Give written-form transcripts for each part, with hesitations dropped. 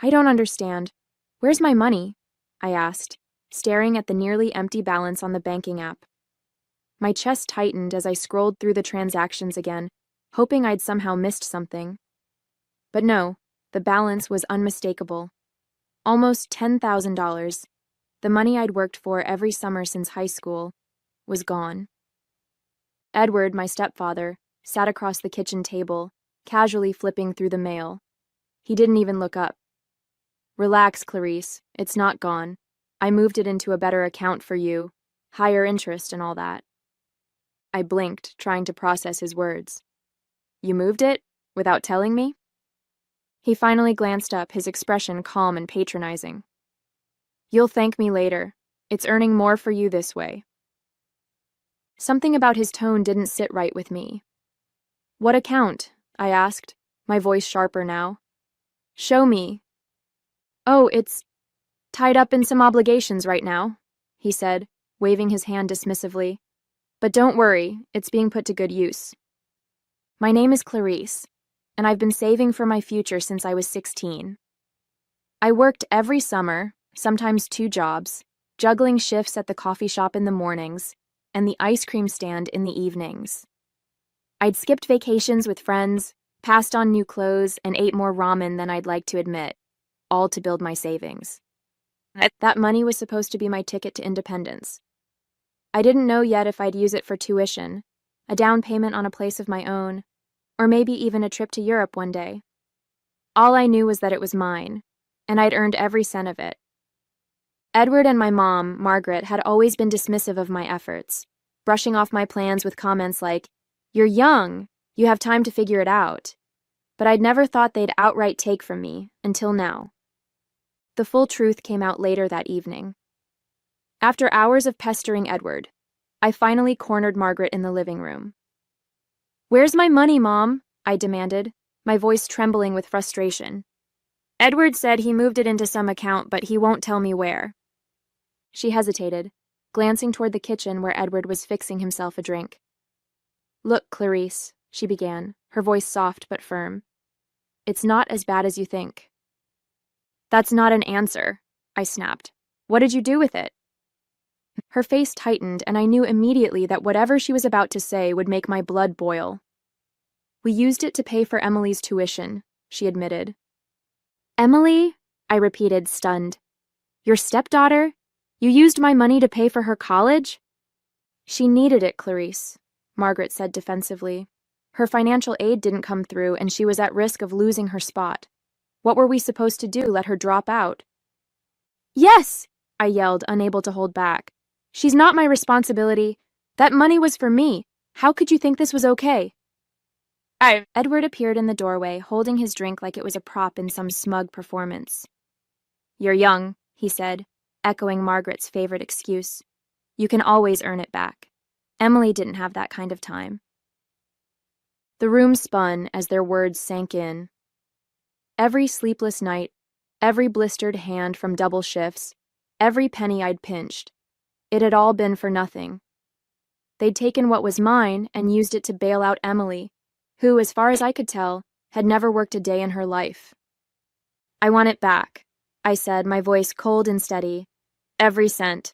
I don't understand. Where's my money? I asked, staring at the nearly empty balance on the banking app. My chest tightened as I scrolled through the transactions again, hoping I'd somehow missed something. But no, the balance was unmistakable. Almost $10,000. The money I'd worked for every summer since high school was gone. Edward, my stepfather, sat across the kitchen table, casually flipping through the mail. He didn't even look up. Relax, Clarice. It's not gone. I moved it into a better account for you. Higher interest and all that. I blinked, trying to process his words. You moved it? Without telling me? He finally glanced up, his expression calm and patronizing. You'll thank me later. It's earning more for you this way. Something about his tone didn't sit right with me. What account? I asked, my voice sharper now. Show me. Oh, it's tied up in some obligations right now, he said, waving his hand dismissively. But don't worry, it's being put to good use. My name is Clarice, and I've been saving for my future since I was 16. I worked every summer, sometimes 2 jobs, juggling shifts at the coffee shop in the mornings and the ice cream stand in the evenings. I'd skipped vacations with friends, passed on new clothes, and ate more ramen than I'd like to admit, all to build my savings. That money was supposed to be my ticket to independence. I didn't know yet if I'd use it for tuition, a down payment on a place of my own, or maybe even a trip to Europe one day. All I knew was that it was mine, and I'd earned every cent of it. Edward and my mom, Margaret, had always been dismissive of my efforts, brushing off my plans with comments like, "You're young, you have time to figure it out." But I'd never thought they'd outright take from me, until now. The full truth came out later that evening. After hours of pestering Edward, I finally cornered Margaret in the living room. "Where's my money, Mom?" I demanded, my voice trembling with frustration. "Edward said he moved it into some account, but he won't tell me where." She hesitated, glancing toward the kitchen where Edward was fixing himself a drink. "Look, Clarice," she began, her voice soft but firm. "It's not as bad as you think." "That's not an answer," I snapped. "What did you do with it?" Her face tightened, and I knew immediately that whatever she was about to say would make my blood boil. "We used it to pay for Emily's tuition," she admitted. "Emily?" I repeated, stunned. "Your stepdaughter? You used my money to pay for her college?" "She needed it, Clarice," Margaret said defensively. "Her financial aid didn't come through, and she was at risk of losing her spot. What were we supposed to do, let her drop out?" "Yes!" I yelled, unable to hold back. "She's not my responsibility. That money was for me. How could you think this was okay?" Edward appeared in the doorway, holding his drink like it was a prop in some smug performance. "You're young," he said, echoing Margaret's favorite excuse. "You can always earn it back. Emily didn't have that kind of time." The room spun as their words sank in. Every sleepless night, every blistered hand from double shifts, every penny I'd pinched, it had all been for nothing. They'd taken what was mine and used it to bail out Emily, who, as far as I could tell, had never worked a day in her life. "I want it back," I said, my voice cold and steady. "Every cent."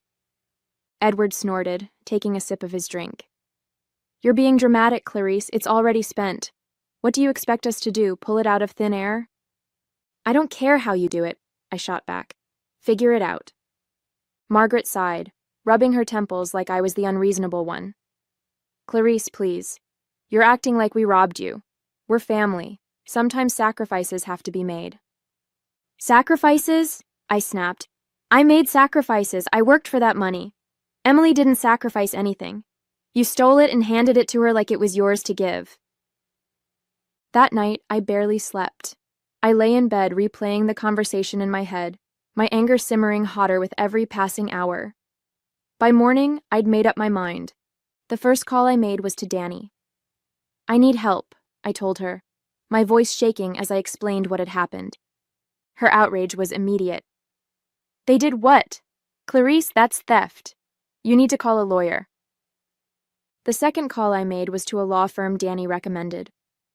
Edward snorted, taking a sip of his drink. "You're being dramatic, Clarice. It's already spent. What do you expect us to do, pull it out of thin air?" "I don't care how you do it," I shot back. "Figure it out." Margaret sighed, rubbing her temples like I was the unreasonable one. "Clarice, please. You're acting like we robbed you. We're family. Sometimes sacrifices have to be made." "Sacrifices?" I snapped. "I made sacrifices. I worked for that money. Emily didn't sacrifice anything. You stole it and handed it to her like it was yours to give." That night, I barely slept. I lay in bed replaying the conversation in my head, my anger simmering hotter with every passing hour. By morning, I'd made up my mind. The first call I made was to Danny. "I need help," I told her, my voice shaking as I explained what had happened. Her outrage was immediate. "They did what? Clarice, that's theft. You need to call a lawyer." The second call I made was to a law firm Danny recommended.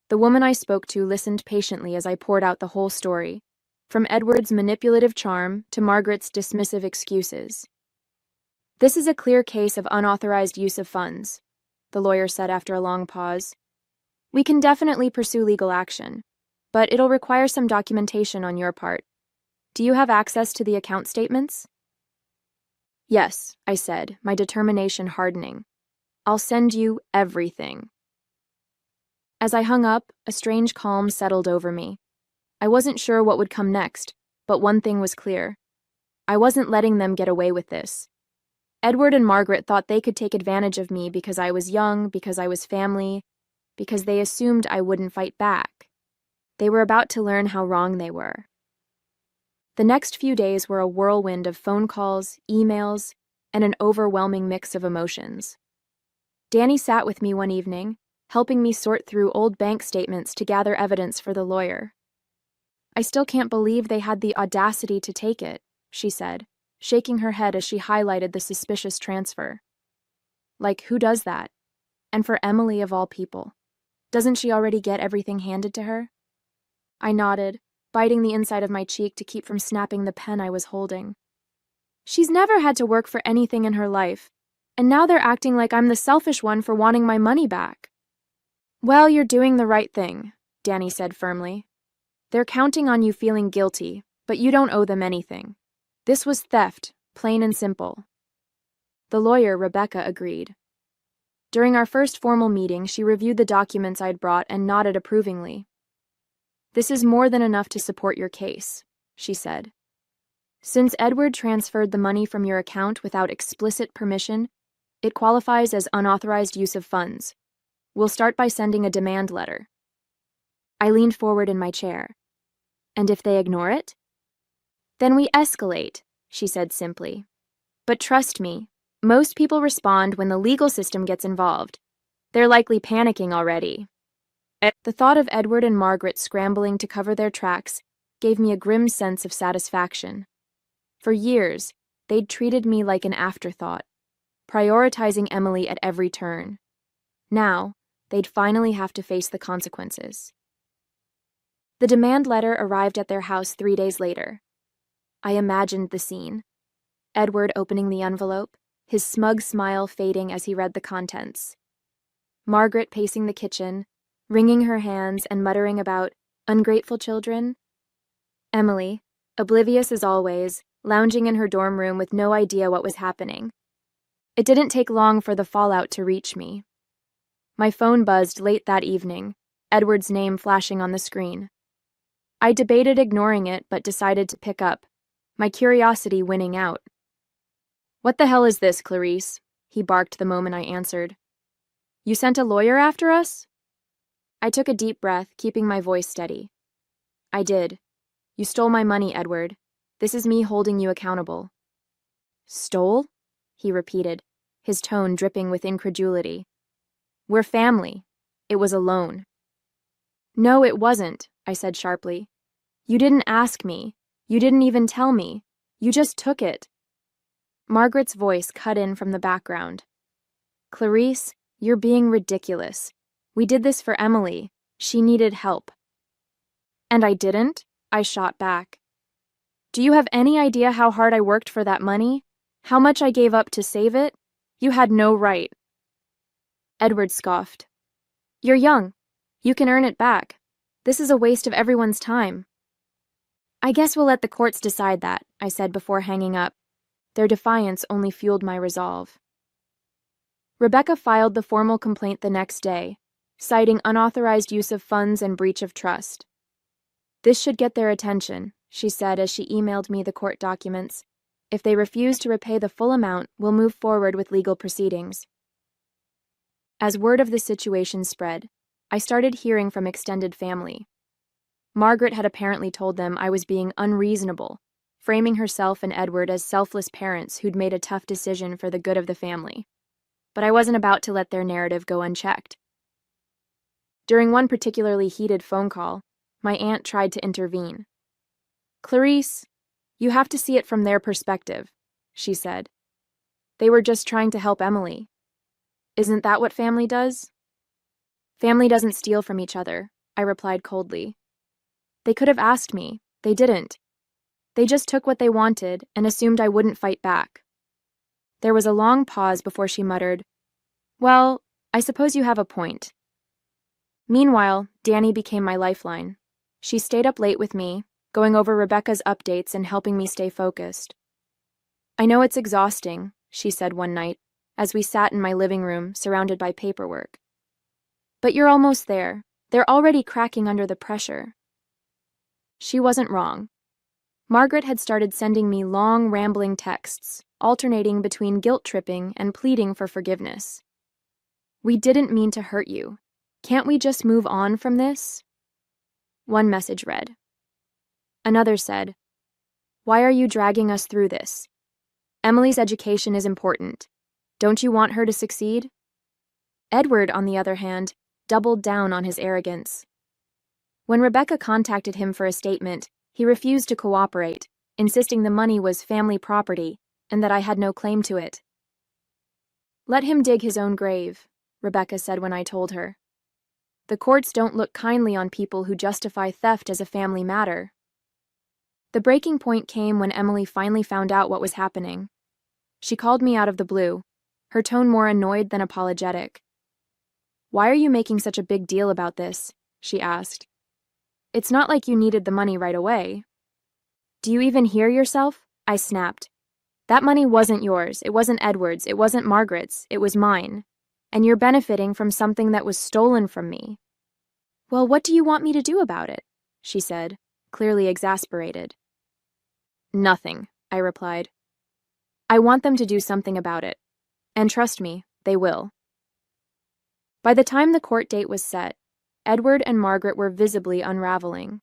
The woman I spoke to listened patiently as I poured out the whole story, from Edward's manipulative charm to Margaret's dismissive excuses. "This is a clear case of unauthorized use of funds," the lawyer said after a long pause. "We can definitely pursue legal action, but it'll require some documentation on your part. Do you have access to the account statements?" "Yes," I said, my determination hardening. "I'll send you everything." As I hung up, a strange calm settled over me. I wasn't sure what would come next, but one thing was clear. I wasn't letting them get away with this. Edward and Margaret thought they could take advantage of me because I was young, because I was family, because they assumed I wouldn't fight back. They were about to learn how wrong they were. The next few days were a whirlwind of phone calls, emails, and an overwhelming mix of emotions. Danny sat with me one evening, helping me sort through old bank statements to gather evidence for the lawyer. "I still can't believe they had the audacity to take it," she said, shaking her head as she highlighted the suspicious transfer. "Like, who does that? And for Emily of all people. Doesn't she already get everything handed to her?" I nodded, biting the inside of my cheek to keep from snapping the pen I was holding. "She's never had to work for anything in her life, and now they're acting like I'm the selfish one for wanting my money back." "Well, you're doing the right thing," Danny said firmly. "They're counting on you feeling guilty, but you don't owe them anything. This was theft, plain and simple." The lawyer, Rebecca, agreed. During our first formal meeting, she reviewed the documents I'd brought and nodded approvingly. "This is more than enough to support your case," she said. "Since Edward transferred the money from your account without explicit permission, it qualifies as unauthorized use of funds. We'll start by sending a demand letter." I leaned forward in my chair. "And if they ignore it?" "Then we escalate," she said simply. "But trust me, most people respond when the legal system gets involved. They're likely panicking already." The thought of Edward and Margaret scrambling to cover their tracks gave me a grim sense of satisfaction. For years, they'd treated me like an afterthought, prioritizing Emily at every turn. Now, they'd finally have to face the consequences. The demand letter arrived at their house 3 days later. I imagined the scene. Edward opening the envelope, his smug smile fading as he read the contents. Margaret pacing the kitchen, wringing her hands and muttering about ungrateful children. Emily, oblivious as always, lounging in her dorm room with no idea what was happening. It didn't take long for the fallout to reach me. My phone buzzed late that evening, Edward's name flashing on the screen. I debated ignoring it, but decided to pick up, my curiosity winning out. "What the hell is this, Clarice?" he barked the moment I answered. "You sent a lawyer after us?" I took a deep breath, keeping my voice steady. "I did. You stole my money, Edward. This is me holding you accountable." "Stole?" he repeated, his tone dripping with incredulity. "We're family. It was a loan." "No, it wasn't," I said sharply. "You didn't ask me. You didn't even tell me. You just took it." Margaret's voice cut in from the background. "Clarice, you're being ridiculous. We did this for Emily. She needed help." "And I didn't?" I shot back. "Do you have any idea how hard I worked for that money? How much I gave up to save it? You had no right." Edward scoffed. "You're young. You can earn it back. This is a waste of everyone's time." "I guess we'll let the courts decide that," I said before hanging up. Their defiance only fueled my resolve. Rebecca filed the formal complaint the next day, citing unauthorized use of funds and breach of trust. "This should get their attention," she said as she emailed me the court documents. "If they refuse to repay the full amount, we'll move forward with legal proceedings." As word of the situation spread, I started hearing from extended family. Margaret had apparently told them I was being unreasonable, framing herself and Edward as selfless parents who'd made a tough decision for the good of the family. But I wasn't about to let their narrative go unchecked. During one particularly heated phone call, my aunt tried to intervene. "Clarice, you have to see it from their perspective," she said. "They were just trying to help Emily. Isn't that what family does?" "Family doesn't steal from each other," I replied coldly. "They could have asked me. They didn't. They just took what they wanted and assumed I wouldn't fight back. There was a long pause before she muttered, "Well, I suppose you have a point." Meanwhile, Danny became my lifeline. She stayed up late with me, going over Rebecca's updates and helping me stay focused. "I know it's exhausting," she said one night, as we sat in my living room, surrounded by paperwork. "But you're almost there. They're already cracking under the pressure." She wasn't wrong. Margaret had started sending me long, rambling texts, alternating between guilt-tripping and pleading for forgiveness. "We didn't mean to hurt you. Can't we just move on from this?" One message read. Another said, "Why are you dragging us through this? Emily's education is important. Don't you want her to succeed?" Edward, on the other hand, doubled down on his arrogance. When Rebecca contacted him for a statement, he refused to cooperate, insisting the money was family property and that I had no claim to it. "Let him dig his own grave," Rebecca said when I told her. "The courts don't look kindly on people who justify theft as a family matter." The breaking point came when Emily finally found out what was happening. She called me out of the blue, her tone more annoyed than apologetic. "Why are you making such a big deal about this?" she asked. "It's not like you needed the money right away." "Do you even hear yourself?" I snapped. "That money wasn't yours, it wasn't Edward's, it wasn't Margaret's, it was mine. And you're benefiting from something that was stolen from me." "Well, what do you want me to do about it?" she said, clearly exasperated. "Nothing," I replied. "I want them to do something about it. And trust me, they will." By the time the court date was set, Edward and Margaret were visibly unraveling.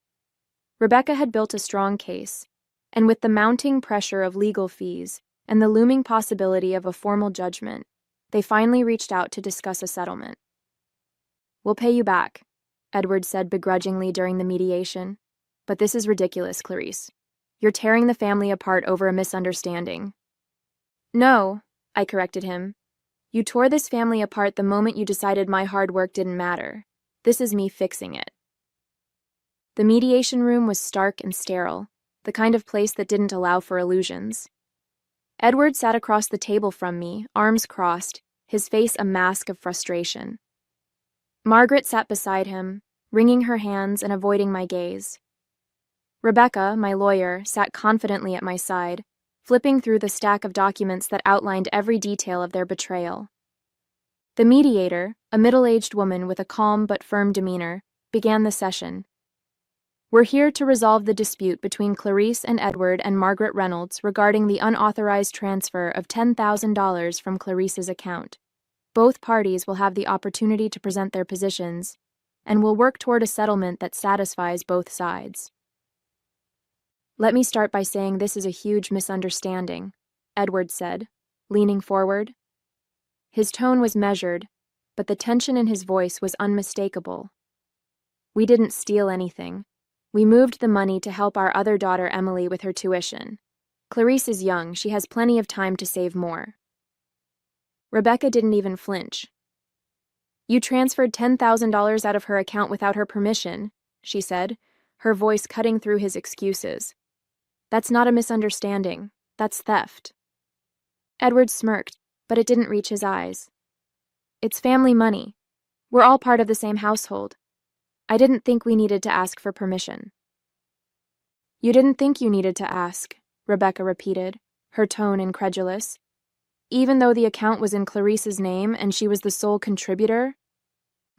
Rebecca had built a strong case, and with the mounting pressure of legal fees and the looming possibility of a formal judgment, they finally reached out to discuss a settlement. "We'll pay you back," Edward said begrudgingly during the mediation. "But this is ridiculous, Clarice. You're tearing the family apart over a misunderstanding." "No," I corrected him. "You tore this family apart the moment you decided my hard work didn't matter. This is me fixing it." The mediation room was stark and sterile, the kind of place that didn't allow for illusions. Edward sat across the table from me, arms crossed, his face a mask of frustration. Margaret sat beside him, wringing her hands and avoiding my gaze. Rebecca, my lawyer, sat confidently at my side, flipping through the stack of documents that outlined every detail of their betrayal. The mediator, a middle-aged woman with a calm but firm demeanor, began the session. "We're here to resolve the dispute between Clarice and Edward and Margaret Reynolds regarding the unauthorized transfer of $10,000 from Clarice's account. Both parties will have the opportunity to present their positions, and will work toward a settlement that satisfies both sides." "Let me start by saying this is a huge misunderstanding," Edward said, leaning forward. His tone was measured, but the tension in his voice was unmistakable. "We didn't steal anything. We moved the money to help our other daughter Emily with her tuition. Clarice is young, she has plenty of time to save more." Rebecca didn't even flinch. "You transferred $10,000 out of her account without her permission," she said, her voice cutting through his excuses. "That's not a misunderstanding. That's theft." Edward smirked, but it didn't reach his eyes. "It's family money. We're all part of the same household. I didn't think we needed to ask for permission." "You didn't think you needed to ask," Rebecca repeated, her tone incredulous. "Even though the account was in Clarice's name and she was the sole contributor?"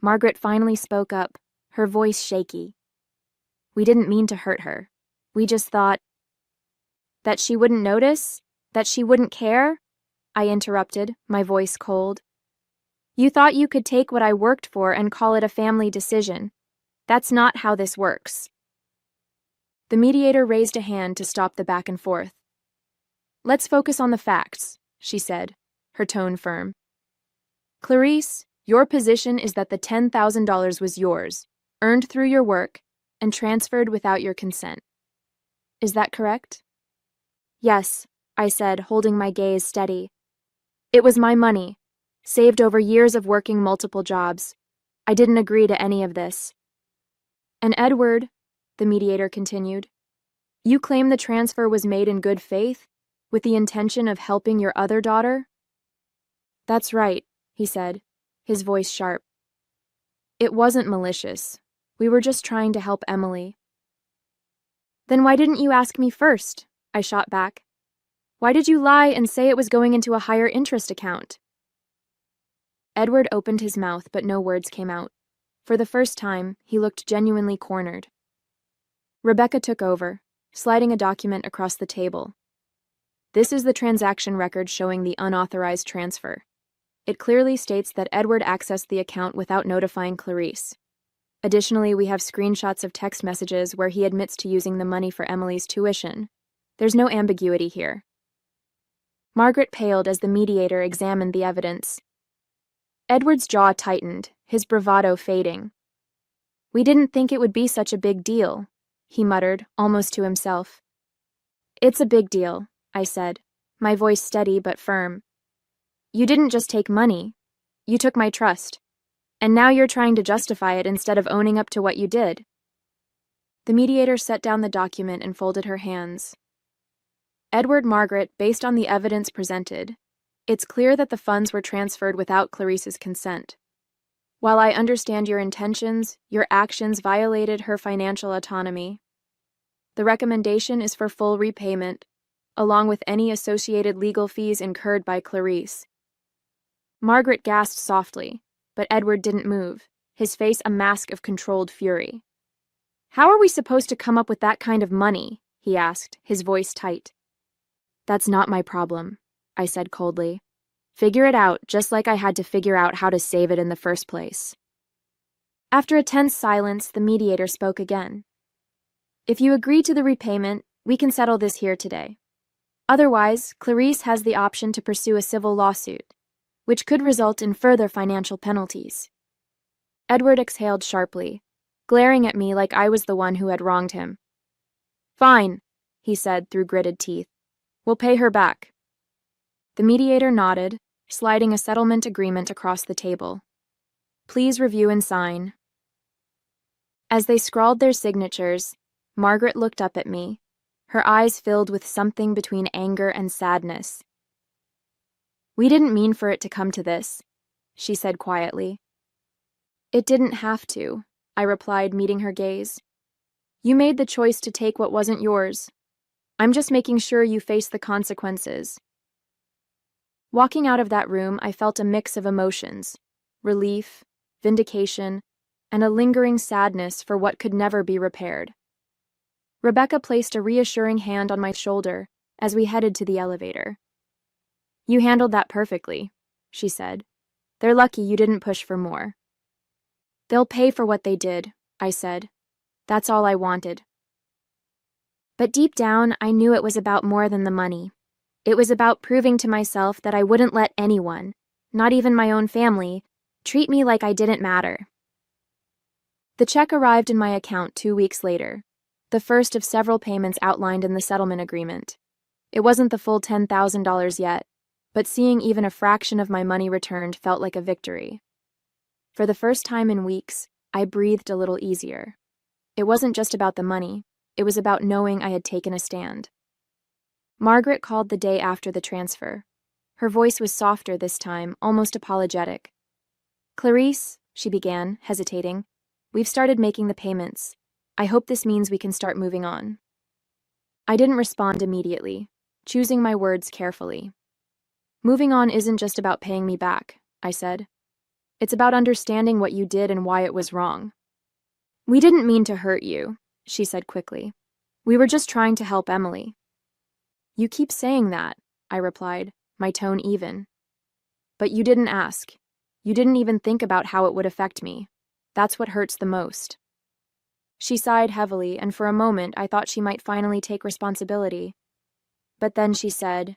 Margaret finally spoke up, her voice shaky. "We didn't mean to hurt her. We just thought—" "That she wouldn't notice? That she wouldn't care?" I interrupted, my voice cold. "You thought you could take what I worked for and call it a family decision. That's not how this works." The mediator raised a hand to stop the back and forth. "Let's focus on the facts," she said, her tone firm. "Clarice, your position is that the $10,000 was yours, earned through your work, and transferred without your consent. Is that correct?" "Yes," I said, holding my gaze steady. "It was my money, saved over years of working multiple jobs. I didn't agree to any of this." "And Edward," the mediator continued, You claim the transfer was made in good faith, with the intention of helping your other daughter? That's right, he said, his voice sharp. It wasn't malicious. We were just trying to help Emily. Then why didn't you ask me first? I shot back. Why did you lie and say it was going into a higher interest account? Edward opened his mouth, but no words came out. For the first time, he looked genuinely cornered. Rebecca took over, sliding a document across the table. This is the transaction record showing the unauthorized transfer. It clearly states that Edward accessed the account without notifying Clarice. Additionally, we have screenshots of text messages where he admits to using the money for Emily's tuition. There's no ambiguity here. Margaret paled as the mediator examined the evidence. Edward's jaw tightened, his bravado fading. We didn't think it would be such a big deal, he muttered, almost to himself. It's a big deal, I said, my voice steady but firm. You didn't just take money. You took my trust. And now you're trying to justify it instead of owning up to what you did. The mediator set down the document and folded her hands. Edward, Margaret, based on the evidence presented, it's clear that the funds were transferred without Clarice's consent. While I understand your intentions, your actions violated her financial autonomy. The recommendation is for full repayment, along with any associated legal fees incurred by Clarice. Margaret gasped softly, but Edward didn't move, his face a mask of controlled fury. How are we supposed to come up with that kind of money? He asked, his voice tight. That's not my problem, I said coldly. Figure it out, just like I had to figure out how to save it in the first place. After a tense silence, the mediator spoke again. If you agree to the repayment, we can settle this here today. Otherwise, Clarice has the option to pursue a civil lawsuit, which could result in further financial penalties. Edward exhaled sharply, glaring at me like I was the one who had wronged him. Fine, he said through gritted teeth. We'll pay her back. The mediator nodded, sliding a settlement agreement across the table. Please review and sign. As they scrawled their signatures, Margaret looked up at me, her eyes filled with something between anger and sadness. We didn't mean for it to come to this, she said quietly. It didn't have to, I replied, meeting her gaze. You made the choice to take what wasn't yours. I'm just making sure you face the consequences. Walking out of that room, I felt a mix of emotions, relief, vindication, and a lingering sadness for what could never be repaired. Rebecca placed a reassuring hand on my shoulder as we headed to the elevator. You handled that perfectly, she said. They're lucky you didn't push for more. They'll pay for what they did, I said. That's all I wanted. But deep down, I knew it was about more than the money. It was about proving to myself that I wouldn't let anyone, not even my own family, treat me like I didn't matter. The check arrived in my account 2 weeks later, the first of several payments outlined in the settlement agreement. It wasn't the full $10,000 yet, but seeing even a fraction of my money returned felt like a victory. For the first time in weeks, I breathed a little easier. It wasn't just about the money, it was about knowing I had taken a stand. Margaret called the day after the transfer. Her voice was softer this time, almost apologetic. Clarice, she began, hesitating, we've started making the payments. I hope this means we can start moving on. I didn't respond immediately, choosing my words carefully. Moving on isn't just about paying me back, I said. It's about understanding what you did and why it was wrong. We didn't mean to hurt you, she said quickly. We were just trying to help Emily. You keep saying that, I replied, my tone even. But you didn't ask. You didn't even think about how it would affect me. That's what hurts the most. She sighed heavily, and for a moment I thought she might finally take responsibility. But then she said,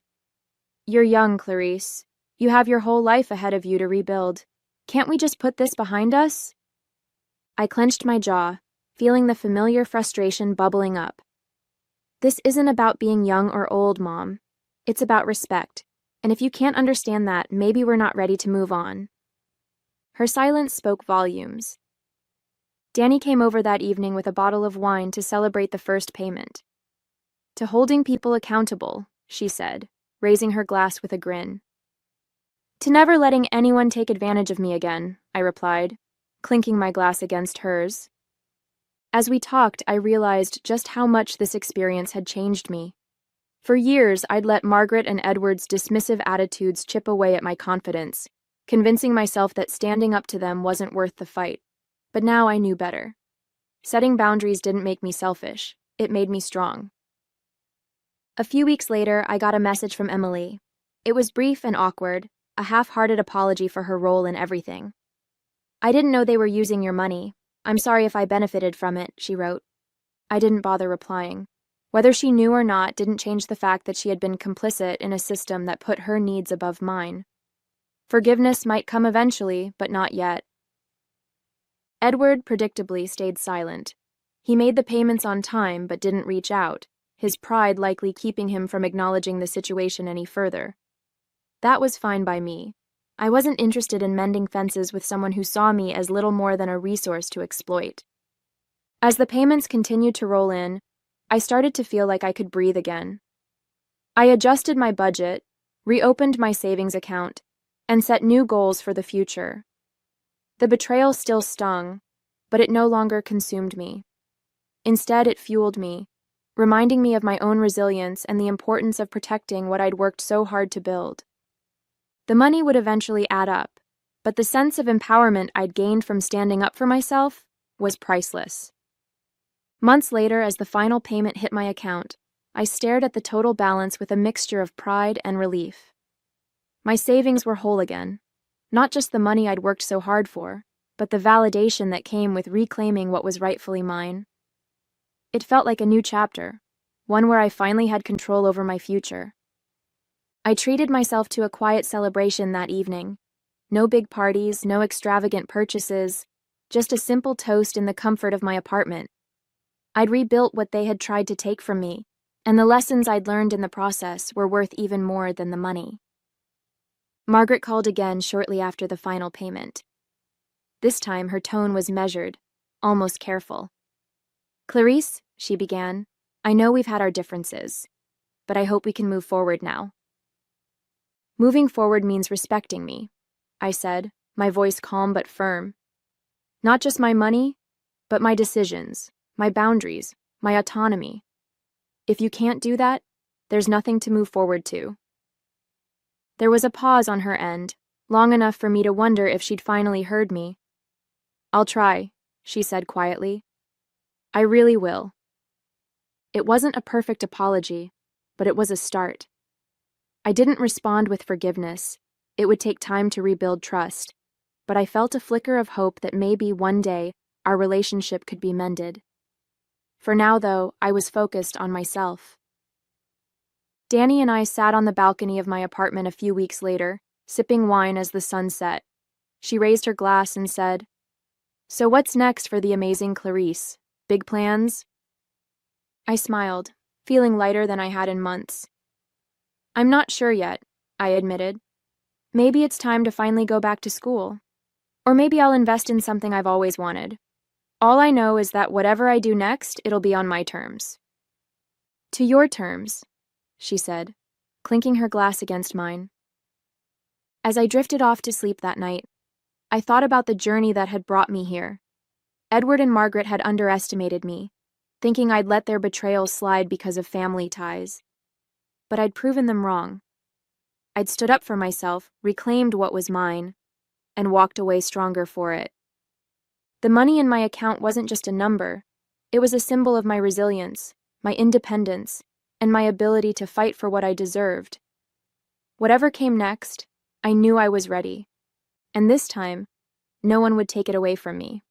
You're young, Clarice. You have your whole life ahead of you to rebuild. Can't we just put this behind us? I clenched my jaw, feeling the familiar frustration bubbling up. This isn't about being young or old, Mom. It's about respect. And if you can't understand that, maybe we're not ready to move on. Her silence spoke volumes. Danny came over that evening with a bottle of wine to celebrate the first payment. To holding people accountable, she said, raising her glass with a grin. To never letting anyone take advantage of me again, I replied, clinking my glass against hers. As we talked, I realized just how much this experience had changed me. For years, I'd let Margaret and Edward's dismissive attitudes chip away at my confidence, convincing myself that standing up to them wasn't worth the fight. But now I knew better. Setting boundaries didn't make me selfish, it made me strong. A few weeks later, I got a message from Emily. It was brief and awkward, a half-hearted apology for her role in everything. I didn't know they were using your money. I'm sorry if I benefited from it, she wrote. I didn't bother replying. Whether she knew or not didn't change the fact that she had been complicit in a system that put her needs above mine. Forgiveness might come eventually, but not yet. Edward predictably stayed silent. He made the payments on time but didn't reach out, his pride likely keeping him from acknowledging the situation any further. That was fine by me. I wasn't interested in mending fences with someone who saw me as little more than a resource to exploit. As the payments continued to roll in, I started to feel like I could breathe again. I adjusted my budget, reopened my savings account, and set new goals for the future. The betrayal still stung, but it no longer consumed me. Instead, it fueled me, reminding me of my own resilience and the importance of protecting what I'd worked so hard to build. The money would eventually add up, but the sense of empowerment I'd gained from standing up for myself was priceless. Months later, as the final payment hit my account, I stared at the total balance with a mixture of pride and relief. My savings were whole again, not just the money I'd worked so hard for, but the validation that came with reclaiming what was rightfully mine. It felt like a new chapter, one where I finally had control over my future. I treated myself to a quiet celebration that evening. No big parties, no extravagant purchases, just a simple toast in the comfort of my apartment. I'd rebuilt what they had tried to take from me, and the lessons I'd learned in the process were worth even more than the money. Margaret called again shortly after the final payment. This time her tone was measured, almost careful. "Clarice," she began, "I know we've had our differences, but I hope we can move forward now." "Moving forward means respecting me," I said, my voice calm but firm. "Not just my money, but my decisions, my boundaries, my autonomy. If you can't do that, there's nothing to move forward to." There was a pause on her end, long enough for me to wonder if she'd finally heard me. "I'll try," she said quietly. "I really will." It wasn't a perfect apology, but it was a start. I didn't respond with forgiveness. It would take time to rebuild trust, but I felt a flicker of hope that maybe one day our relationship could be mended. For now, though, I was focused on myself. Danny and I sat on the balcony of my apartment a few weeks later, sipping wine as the sun set. She raised her glass and said, "So what's next for the amazing Clarice? Big plans?" I smiled, feeling lighter than I had in months. "I'm not sure yet," I admitted. "Maybe it's time to finally go back to school. Or maybe I'll invest in something I've always wanted. All I know is that whatever I do next, it'll be on my terms." "To your terms," she said, clinking her glass against mine. As I drifted off to sleep that night, I thought about the journey that had brought me here. Edward and Margaret had underestimated me, thinking I'd let their betrayal slide because of family ties. But I'd proven them wrong. I'd stood up for myself, reclaimed what was mine, and walked away stronger for it. The money in my account wasn't just a number. It was a symbol of my resilience, my independence, and my ability to fight for what I deserved. Whatever came next, I knew I was ready. And this time, no one would take it away from me.